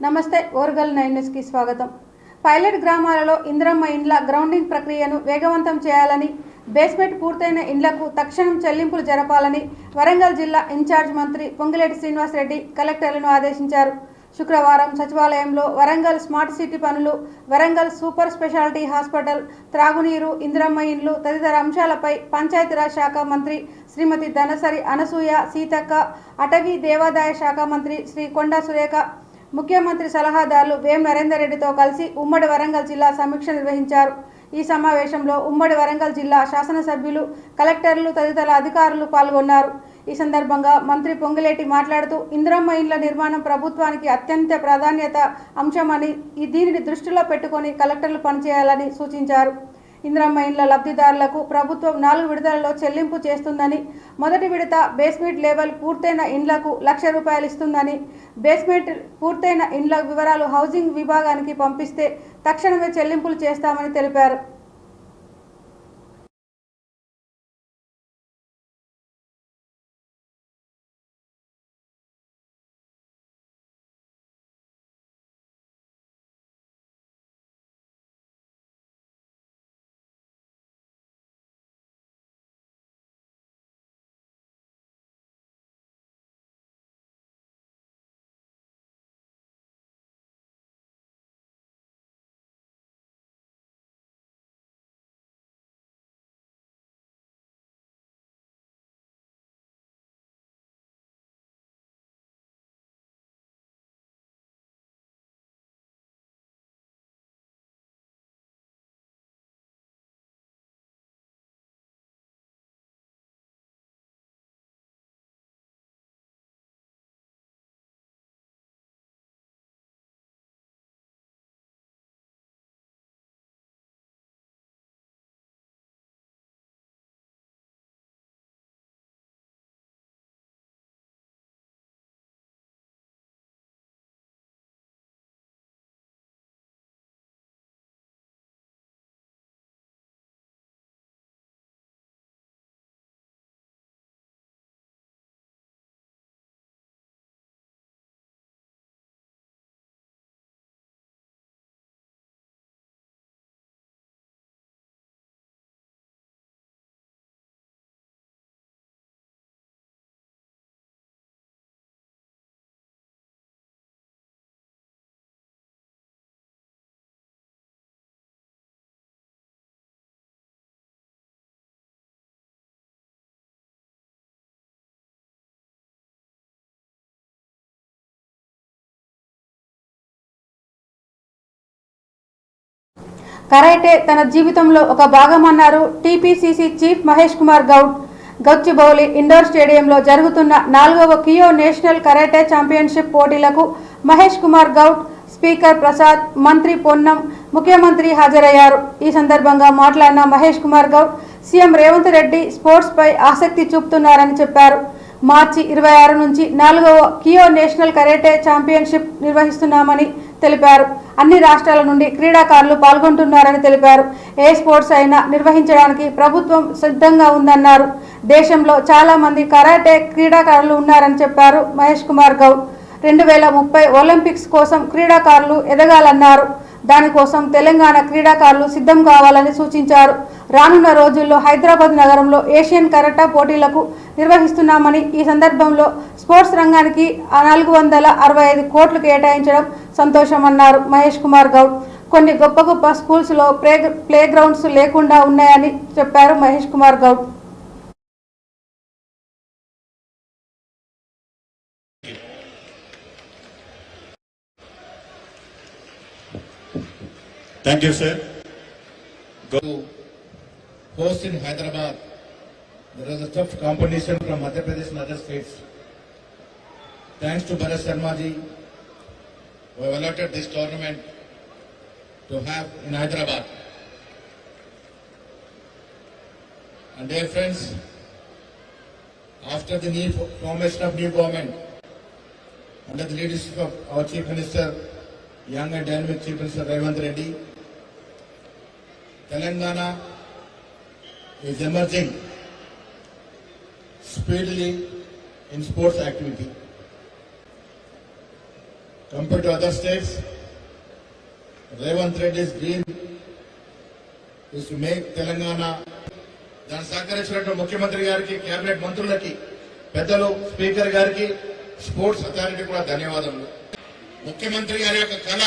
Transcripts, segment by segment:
నమస్తే ఓర్గల్ 9 న్యూస్ కి స్వాగతం. పైలట్ గ్రామాలలో ఇంద్రమ్మ ఇండ్ల గ్రౌండింగ్ ప్రక్రియను వేగవంతం చేయాలని, బేస్మెంట్ పూర్తయిన ఇండ్లకు తక్షణం చెల్లింపులు జరపాలని వరంగల్ జిల్లా ఇన్ఛార్జ్ మంత్రి పొంగిలేటి శ్రీనివాస్ రెడ్డి కలెక్టర్లను ఆదేశించారు. శుక్రవారం సచివాలయంలో వరంగల్ స్మార్ట్ సిటీ పనులు, వరంగల్ సూపర్ స్పెషాలిటీ హాస్పిటల్, త్రాగునీరు, ఇంద్రమ్మ ఇండ్లు తదితర అంశాలపై పంచాయతీరాజ్ శాఖ మంత్రి శ్రీమతి ధనసరి అనసూయ సీతక్క, అటవీ దేవాదాయ శాఖ మంత్రి శ్రీ కొండా సురేఖ, ముఖ్యమంత్రి సలహాదారులు వేం నరేందర్ రెడ్డితో కలిసి ఉమ్మడి వరంగల్ జిల్లా సమీక్ష నిర్వహించారు. ఈ సమావేశంలో ఉమ్మడి వరంగల్ జిల్లా శాసనసభ్యులు, కలెక్టర్లు తదితర అధికారులు పాల్గొన్నారు. ఈ సందర్భంగా మంత్రి పొంగిలేటి మాట్లాడుతూ ఇంద్రమ్మ ఇండ్ల నిర్మాణం ప్రభుత్వానికి అత్యంత ప్రాధాన్యత అంశమని, దీనిని దృష్టిలో పెట్టుకొని కలెక్టర్లు పనిచేయాలని సూచించారు. ఇంద్రమ్మ ఇండ్ల లబ్ధిదారులకు ప్రభుత్వం 4 విడతలలో చెల్లింపు చేస్తుందని, మొదటి విడత బేస్మెంట్ లెవెల్ పూర్తయిన ఇండ్లకు ₹1,00,000 ఇస్తుందని, బేస్మెంట్ పూర్తయిన ఇండ్ల వివరాలు హౌసింగ్ విభాగానికి పంపిస్తే తక్షణమే చెల్లింపులు చేస్తామని తెలిపారు. కరాటే తన జీవితంలో ఒక భాగమన్నారు TPCC chief Mahesh Kumar Goud. Gachibowli indoor స్టేడియంలో జరుగుతున్న 4వ కియో నేషనల్ కరాటే ఛాంపియన్షిప్ పోటీలకు మహేష్ కుమార్ గౌడ్, స్పీకర్ ప్రసాద్, మంత్రి పొన్నం, ముఖ్యమంత్రి హాజరయ్యారు. ఈ సందర్భంగా మాట్లాడిన మహేష్ కుమార్ గౌడ్, సీఎం రేవంత్ రెడ్డి స్పోర్ట్స్ పై ఆసక్తి చూపుతున్నారని చెప్పారు. మార్చి 26 నుంచి 4వ కియో నేషనల్ కరాటే ఛాంపియన్షిప్ నిర్వహిస్తున్నామని తెలిపారు. అన్ని రాష్ట్రాల నుండి క్రీడాకారులు పాల్గొంటున్నారని తెలిపారు. ఏ స్పోర్ట్స్ అయినా నిర్వహించడానికి ప్రభుత్వం సిద్ధంగా ఉందన్నారు. దేశంలో చాలా మంది కరాటే క్రీడాకారులు ఉన్నారని చెప్పారు మహేష్ కుమార్ గౌడ్. 2030 ఒలింపిక్స్ కోసం క్రీడాకారులు ఎదగాలన్నారు. దానికోసం తెలంగాణ క్రీడాకారులు సిద్ధం కావాలని సూచించారు. రానున్న రోజుల్లో హైదరాబాద్ నగరంలో ఏషియన్ కరాటే పోటీలకు నిర్వహిస్తున్నామని, ఈ సందర్భంలో స్పోర్ట్స్ రంగానికి 465 కోట్లు కేటాయించడం సంతోషమన్నారు మహేష్ కుమార్ గౌడ్. కొన్ని గొప్ప స్కూల్స్లో ప్లే గ్రౌండ్స్ లేకుండా ఉన్నాయని చెప్పారు Mahesh Kumar Goud. Thank you, sir. Go to host in Hyderabad. There was a tough competition from Madhya Pradesh and other states. Thanks to Bharat Sharma ji, we have allotted this tournament to have in Hyderabad. And dear friends, after the new formation of new government, under the leadership of our Chief Minister, young and dynamic Chief Minister Revanth Reddy, Telangana is emerging speedily in sports activity. compared to other states. Revanth Reddy's dream is to make Telangana. దాన్ని సహకరించినట్టు ముఖ్యమంత్రి గారికి, cabinet మంత్రులకి, పెద్దలు, speaker గారికి, sports authority కూడా ధన్యవాదములు. ముఖ్యమంత్రి గారి యొక్క కళ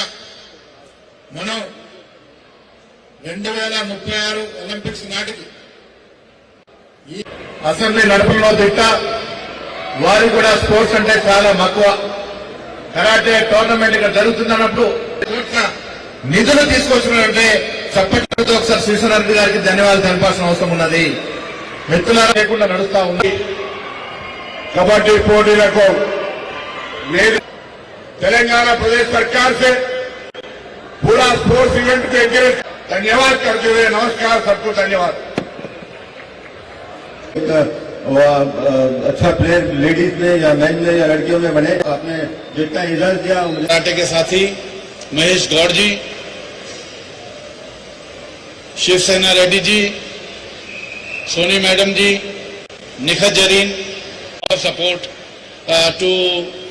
మనం 2036 ఒలింపిక్స్ నాటికి ఈ అసెంబ్లీ నడపడంలో దిట్ట, వారు కూడా స్పోర్ట్స్ అంటే చాలా మక్కువ. కరాటే టోర్నమెంట్ ఇక్కడ జరుగుతున్నప్పుడు నిధులు తీసుకొచ్చినట్టే చప్పట్లతో ఒకసారి శ్రీశ్వరరెడ్డి గారికి ధన్యవాదాలు తెలపాల్సిన అవసరం ఉన్నది. మిత్రులారా లేకుండా నడుస్తా ఉంది. कबड्डी पोटील को तेलंगाना प्रदेश सरकार से पूरा स्पोर्ट्स इवेंट के लिए धन्यवाद करते हुए नमस्कार, सबको धन्यवाद. अच्छा प्लेयर लेडीज में या मेन में या लड़कियों में बने. आपने जितना रिजल्ट दिया कराटे के साथी Mahesh Goud ji, Shivasena Reddy ji, Soni madam ji, Nikhat Zareen of support to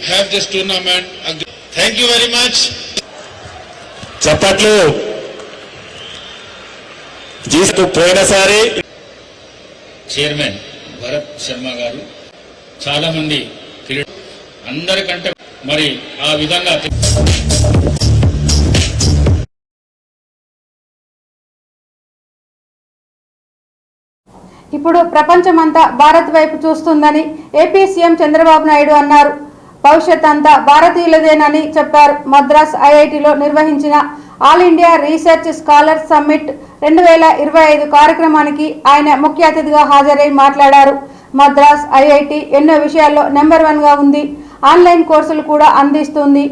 have this tournament. Thank you very much. చప్పట్లు. జీస్తూ పోయినసారి చైర్మన్ భరత్ శర్మ గారు చాలా మంది అందరికంటే మరి ఆ విధంగా ఇప్పుడు ప్రపంచమంతా భారత్ వైపు చూస్తుందని ఏపీ సీఎం చంద్రబాబు నాయుడు అన్నారు. భవిష్యత్ అంతా భారతీయులదేనని చెప్పారు. మద్రాస్ ఐఐటిలో నిర్వహించిన all India research scholar summit 2025 కార్యక్రమానికి ఆయన ముఖ్య అతిథిగా హాజరై మాట్లాడారు. మద్రాస్ ఐఐటి ఎన్నో విషయాల్లో నెంబర్ 1 గా ఉంది. ఆన్లైన్ కోర్సులు కూడా అందిస్తుంది.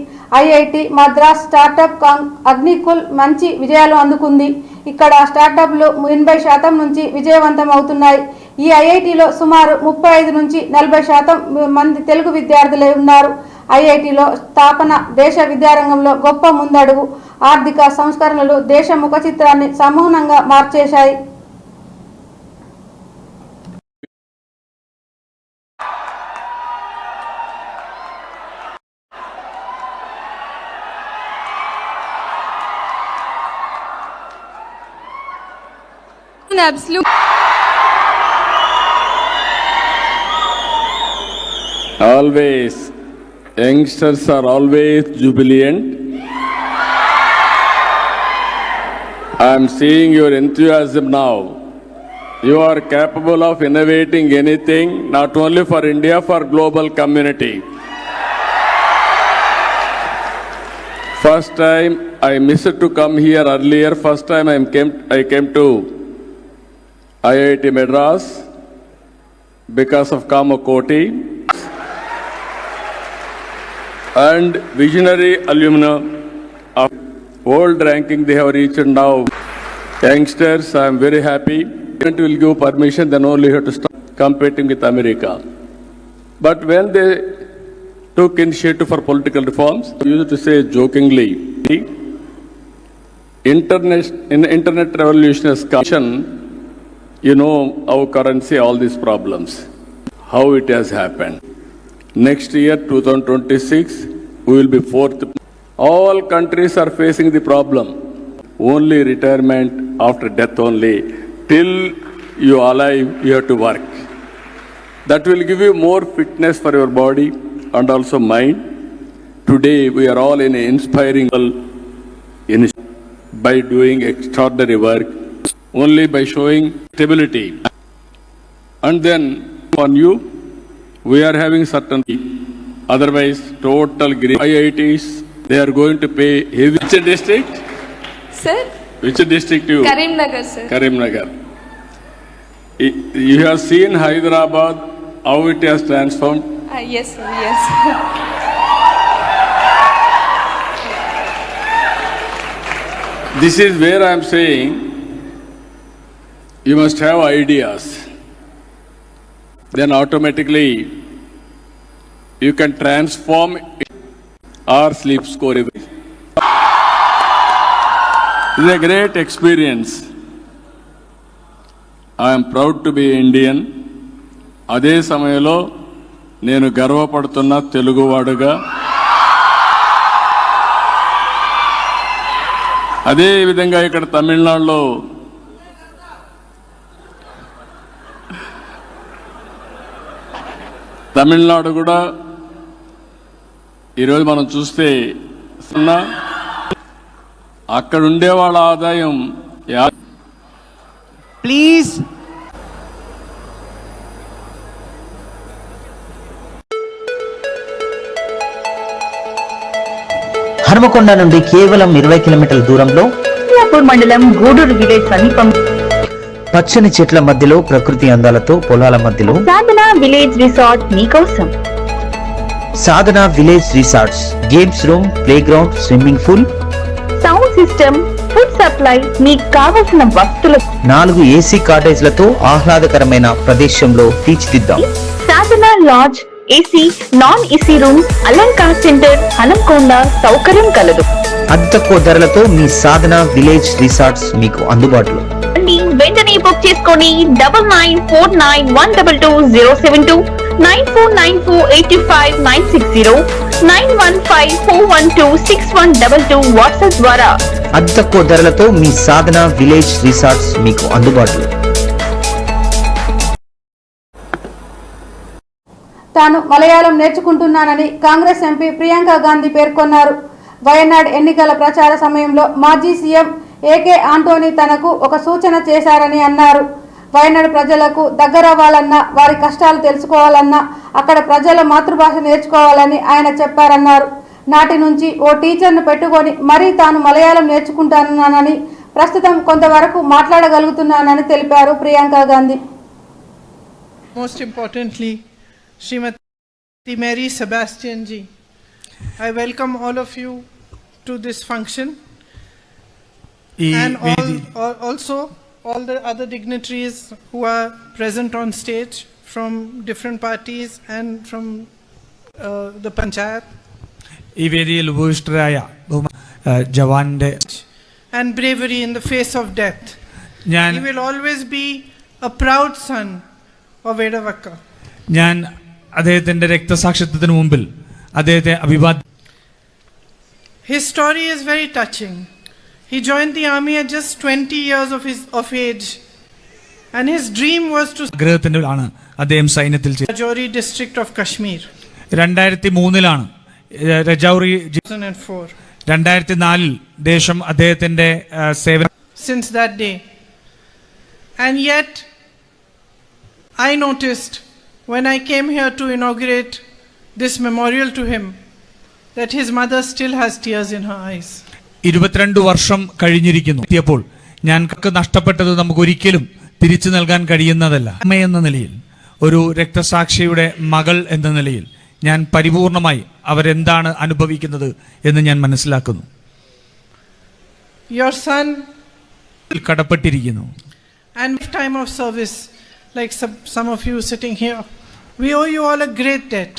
ఐఐటి మద్రాస్ స్టార్టప్ అగ్నికుల్ మంచి విజయాలు అందుకుంది. ఇక్కడ స్టార్టప్లు 80% నుంచి విజయవంతం అవుతున్నాయి. ఈ ఐఐటిలో సుమారు 35 నుంచి 40% మంది తెలుగు విద్యార్థులే ఉన్నారు. ఐఐటిలో స్థాపన దేశ విద్యారంగంలో గొప్ప ముందడుగు. ఆర్థిక సంస్కరణలు దేశ ముఖ చిత్రాన్ని సమూలంగా మార్చేశాయి. Absolute. always youngsters are always jubilant. I am seeing your enthusiasm now. You are capable of innovating anything, not only for India, for global community. First time I missed to come here earlier. First time I came to IIT Madras because of Kamakoti and visionary alumni of world ranking they have reached now. Youngsters, I am very happy. It will give permission, then only have to start competing with America. But when they took initiative for political reforms, I used to say jokingly, internet revolution has come. You know our currency, all these problems, how it has happened. Next year, 2026, we will be fourth. All countries are facing the problem. Only retirement after death only. Till you are alive, you have to work. That will give you more fitness for your body and also mind. Today, we are all in an inspiring by doing extraordinary work. Only by showing stability. And then on you, we are having certain, otherwise total green. IITs, they are going to pay heavy. Which district? Sir? Which district you? Karimnagar, sir. Karimnagar. You have seen Hyderabad, how it has transformed. Yes, sir. Yes. This is where I am saying, you must have ideas. Then automatically you can transform or sleep score. It is a great experience. I am proud to be Indian. అదే సమయంలో నేను గర్వపడుతున్న తెలుగువాడుగా అదే విధంగా ఇక్కడ తమిళనాడులో తమిళనాడు కూడా ఈరోజు మనం చూస్తే అక్కడ ఉండే వాళ్ళ ఆదాయం ప్లీజ్ హనుమకొండ నుండి కేవలం 20 కిలోమీటర్ల దూరంలో మండలం గూడూరు విలేజ్ సమీపం పచ్చని చెట్ల మధ్యలో ప్రకృతి అందాలతో పొలాల మధ్యలో సాధన విలేజ్ రిసార్ట్ మీకోసం. Sadhana village resorts, games room, playground, swimming pool, sound system, food supply, మీకు కావలసిన వస్తువులు 4 ఏసీ కాటేజ్లతో ఆహ్లాదకరమైన ప్రదేశంలో తీర్చిదిద్దాం. Sadhana lodge, AC, non AC room, Alankar centre, Hanamkonda సౌకర్యం కలదు. అతి తక్కువ ధరలతో మీ సాధన విలేజ్ రిసార్ట్స్ మీకు అందుబాటులో. వెంటనే బుక్ చేసుకొని 9949122072 949485960915412612 వాట్సాప్ ద్వారా అతి తక్కువ ధరలతో మీ సాధన విలేజ్ రిసార్ట్స్ మీకు అందుబాటులో. తాను మలయాళం నేర్చుకుంటున్నానని కాంగ్రెస్ ఎంపీ ప్రియాంక గాంధీ పేర్కొన్నారు. వయనాడ్ ఎన్నికల ప్రచార సమయంలో మాజీ సీఎం ఏకే ఆంటోనీ తనకు ఒక సూచన చేశారని అన్నారు. వయనాడ్ ప్రజలకు దగ్గరవ్వాలన్నా, వారి కష్టాలు తెలుసుకోవాలన్నా అక్కడ ప్రజల మాతృభాష నేర్చుకోవాలని ఆయన చెప్పారన్నారు. నాటి నుంచి ఓ టీచర్ను పెట్టుకొని మరీ తాను మలయాళం నేర్చుకుంటున్నానని, ప్రస్తుతం కొంతవరకు మాట్లాడగలుగుతున్నానని తెలిపారు Priyanka Gandhi. Most importantly, Srimati Mary Sebastian ji, I welcome all of you to this function, and also all the other dignitaries who are present on stage from different parties and from the panchayat. ഈ വേദിയിൽ ഉപവിഷ്ടരായ ജവാന്റെ and bravery in the face of death. He will always be a proud son of Edavakka. ഞാൻ അദ്ദേഹത്തിന്റെ രക്തസാക്ഷിത്വത്തിന് മുമ്പിൽ അദ്ദേഹത്തെ അഭിവാദ്യം. His story is very touching. He joined the army at just 20 years of age, and his dream was to ആഗ്രഹത്തിലാണ് അദ്ദേഹം സൈന്യത്തിൽ Rajouri district of Kashmir. 2003 Rajouri 2004. 2004 ദേശം അദ്ദേഹത്തിന്റെ സേവനം. Since that day, and yet I noticed when I came here to inaugurate this memorial to him that his mother still has tears in her eyes. 22 വർഷം കഴിഞ്ഞിരിക്കുന്നു. എത്തിയപ്പോൾ ഞങ്ങൾക്ക് നഷ്ടപ്പെട്ടത് നമുക്ക് ഒരിക്കലും തിരിച്ചു നൽകാൻ കഴിയുന്നതല്ല. അമ്മയെന്ന നിലയിൽ, ഒരു രക്തസാക്ഷിയുടെ മകൾ എന്ന നിലയിൽ ഞാൻ പരിപൂർണമായി അവരെന്താണ് അനുഭവിക്കുന്നത് എന്ന് ഞാൻ മനസ്സിലാക്കുന്നു. Your son കടപ്പെട്ടിരിക്കുന്നു. and time of service, like some of you sitting here, we owe you all a great debt.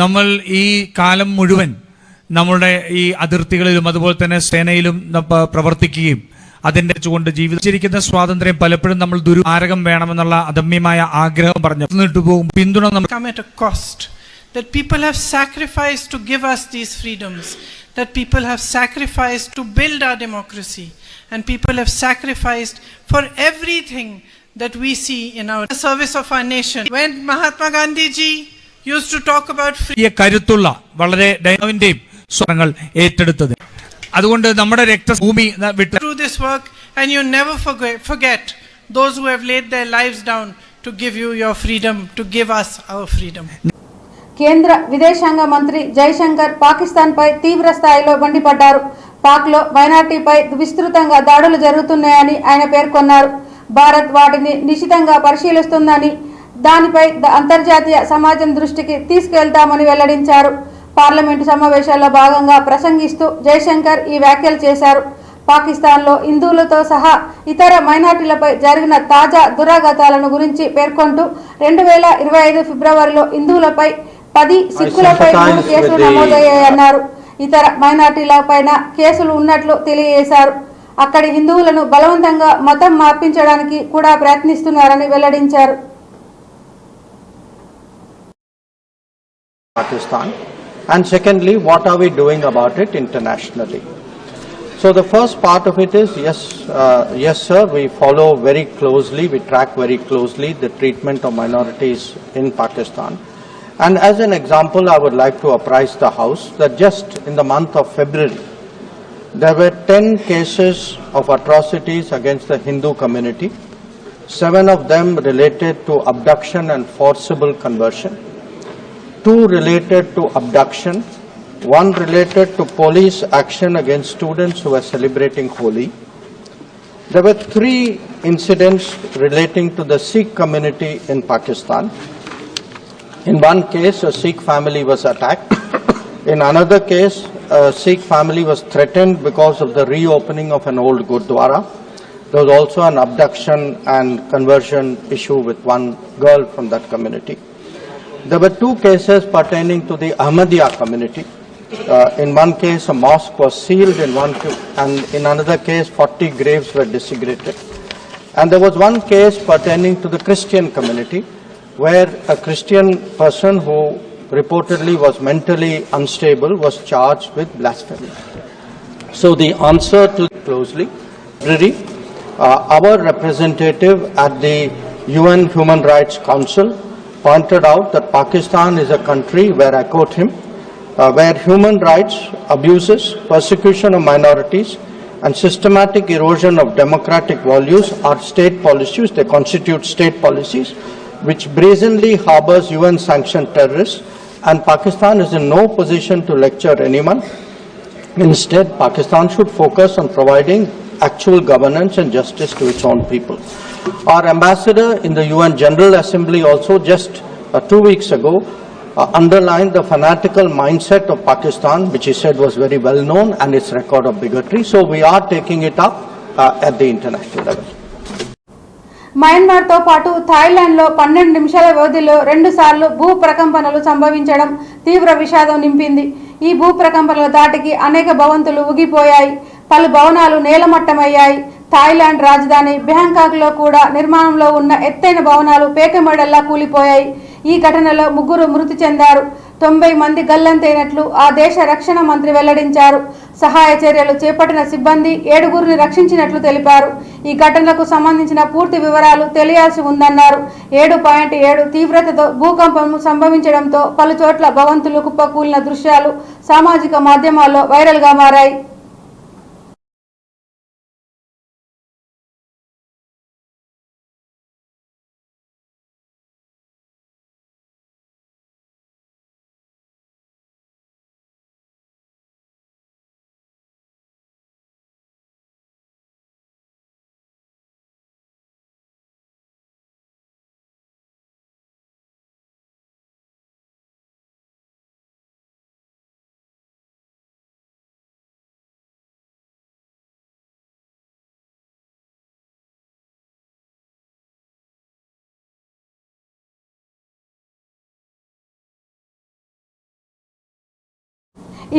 നമ്മൾ ഈ കാലം മുഴുവൻ നമ്മുടെ ഈ അതിർത്തികളിലും അതുപോലെ തന്നെ സേനയിലും പ്രവർത്തിക്കുകയും അതിന്റെ കൊണ്ട് ജീവിച്ചിരിക്കുന്ന സ്വാതന്ത്ര്യം പലപ്പോഴും നമ്മൾ ദുരുമാരകം വേണമെന്നുള്ള അദമ്യമായ ആഗ്രഹം പറഞ്ഞു പോകും. പിന്തുണ come at a cost, that people have sacrificed to give us these freedoms, that people have sacrificed to build our democracy, and people have sacrificed for everything that we see in our service of our nation. When Mahatma Gandhi ji used to talk about കരുത്തുള്ള വളരെ ഡൈനാമിന്റെയും സ്വരങ്ങൾ ഏറ്റെടുത്തത്. അതുകൊണ്ട് നമ്മുടെ രക്തഭൂമി വിട്ട് through this work, and you never forget those who have laid their lives down to give you your freedom, to give us our freedom. కేంద్ర విదేశాంగ మంత్రి జైశంకర్ పాకిస్తాన్పై తీవ్ర స్థాయిలో మండిపడ్డారు. పాక్లో మైనార్టీపై విస్తృతంగా దాడులు జరుగుతున్నాయని ఆయన పేర్కొన్నారు. భారత్ వాటిని నిశితంగా పరిశీలిస్తుందని, దానిపై అంతర్జాతీయ సమాజం దృష్టికి తీసుకెళ్తామని వెల్లడించారు. పార్లమెంటు సమావేశాల్లో భాగంగా ప్రసంగిస్తూ జైశంకర్ ఈ వ్యాఖ్యలు చేశారు. పాకిస్తాన్లో హిందువులతో సహా ఇతర మైనార్టీలపై జరిగిన తాజా దురాఘాతాలను గురించి పేర్కొంటూ 2025 ఫిబ్రవరిలో హిందువులపై 10, సిక్కులపై 3 కేసులు నమోదయ్యాయన్నారు. ఇతర మైనార్టీలపైన కేసులు ఉన్నట్లు తెలియజేశారు. అక్కడి హిందువులను బలవంతంగా మతం మార్పించడానికి కూడా ప్రయత్నిస్తున్నారని వెల్లడించారు. Pakistan, and secondly, what are we doing about it internationally? So the first part of it is, yes sir, we follow very closely, we track very closely the treatment of minorities in Pakistan. And as an example, I would like to apprise the House that just in the month of February, there were 10 cases of atrocities against the Hindu community, 7 of them related to abduction and forcible conversion, 2 related to abduction, 1 related to police action against students who were celebrating Holi. There were 3 incidents relating to the Sikh community in Pakistan. In one case, a Sikh family was attacked. In another case, a Sikh family was threatened because of the reopening of an old Gurdwara. There was also an abduction and conversion issue with one girl from that community. There were 2 cases pertaining to the Ahmadiyya community. In one case, a mosque was sealed, and in another case, 40 graves were desecrated. And there was one case pertaining to the Christian community, where a Christian person who reportedly was mentally unstable was charged with blasphemy. So the answer to closely, our representative at the UN Human Rights Council pointed out that Pakistan is a country where, I quote him, where human rights abuses, persecution of minorities, and systematic erosion of democratic values are state policies. They constitute state policies, which brazenly harbors UN-sanctioned terrorists, and Pakistan is in no position to lecture anyone. Instead, Pakistan should focus on providing actual governance and justice to its own people. Our ambassador in the UN General Assembly also just 2 weeks ago underlined the fanatical mindset of Pakistan, which he said was very well known, and its record of bigotry. So we are taking it up at the international level. మయన్మార్తో పాటు థాయిలాండ్లో 12 నిమిషాల వ్యవధిలో 2 సార్లు భూ ప్రకంపనలు సంభవించడం తీవ్ర విషాదం నింపింది. ఈ భూ ప్రకంపనల దాటికి అనేక భవంతులు ఊగిపోయాయి, పలు భవనాలు నేలమట్టమయ్యాయి. థాయిలాండ్ రాజధాని బ్యాంకాక్లో కూడా నిర్మాణంలో ఉన్న ఎత్తైన భవనాలు పేకమెడల్లా కూలిపోయాయి. ఈ ఘటనలో 3 మృతి చెందారు, 90 మంది గల్లంతైనట్లు ఆ దేశ రక్షణ మంత్రి వెల్లడించారు. సహాయ చర్యలు చేపట్టిన సిబ్బంది 7గురిని రక్షించినట్లు తెలిపారు. ఈ ఘటనలకు సంబంధించిన పూర్తి వివరాలు తెలియాల్సి ఉందన్నారు. 7.7 తీవ్రతతో భూకంపం సంభవించడంతో పలు చోట్ల భవంతులు కుప్పకూలిన దృశ్యాలు సామాజిక మాధ్యమాల్లో వైరల్గా మారాయి.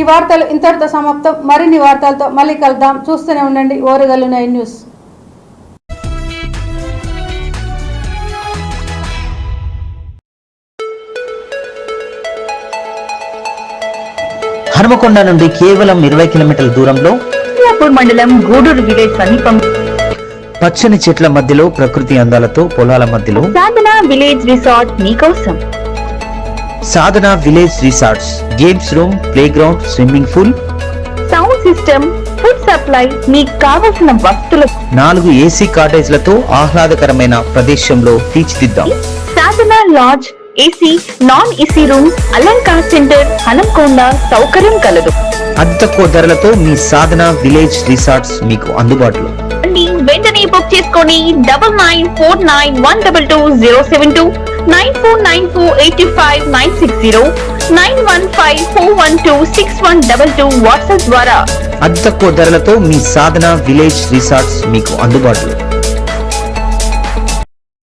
ఈ వార్తలు ఇంతటితో సమాప్తం. మరిన్ని వార్తలతో మళ్ళీ కలుద్దాం. చూస్తూనే ఉండండి ఓరుగల్లు 9 న్యూస్. హనుమకొండ నుండి కేవలం 20 కిలోమీటర్ల దూరంలో మండలం గూడూరు విలేజ్ సమీపం పచ్చని చెట్ల మధ్యలో ప్రకృతి అందాలతో పొలాల మధ్యలో సాధన విలేజ్ రిసార్ట్ మీకోసం. Sadhana village resorts, games room, playground, swimming pool, sound system, food supply, మీకు కావలసిన వస్తువులు, 4 ఏసీ కాటేజ్లతో ఆహ్లాదకరమైన ప్రదేశంలో తీర్చిదిద్దాం. Sadhana lodge, AC, non AC rooms, Alankar centre, Hanamkonda సౌకర్యం కలదు. అతి తక్కువ ధరలతో మీ సాధన విలేజ్ రిసార్ట్స్ మీకు అందుబాటులో. వెంటనే బుక్ చేసుకొని 9949122072 949485960915412612 వాట్సాప్ ద్వారా అతి తక్కువ ధరలతో మీ సాధన విలేజ్ రిసార్ట్స్ మీకు అందుబాటులో.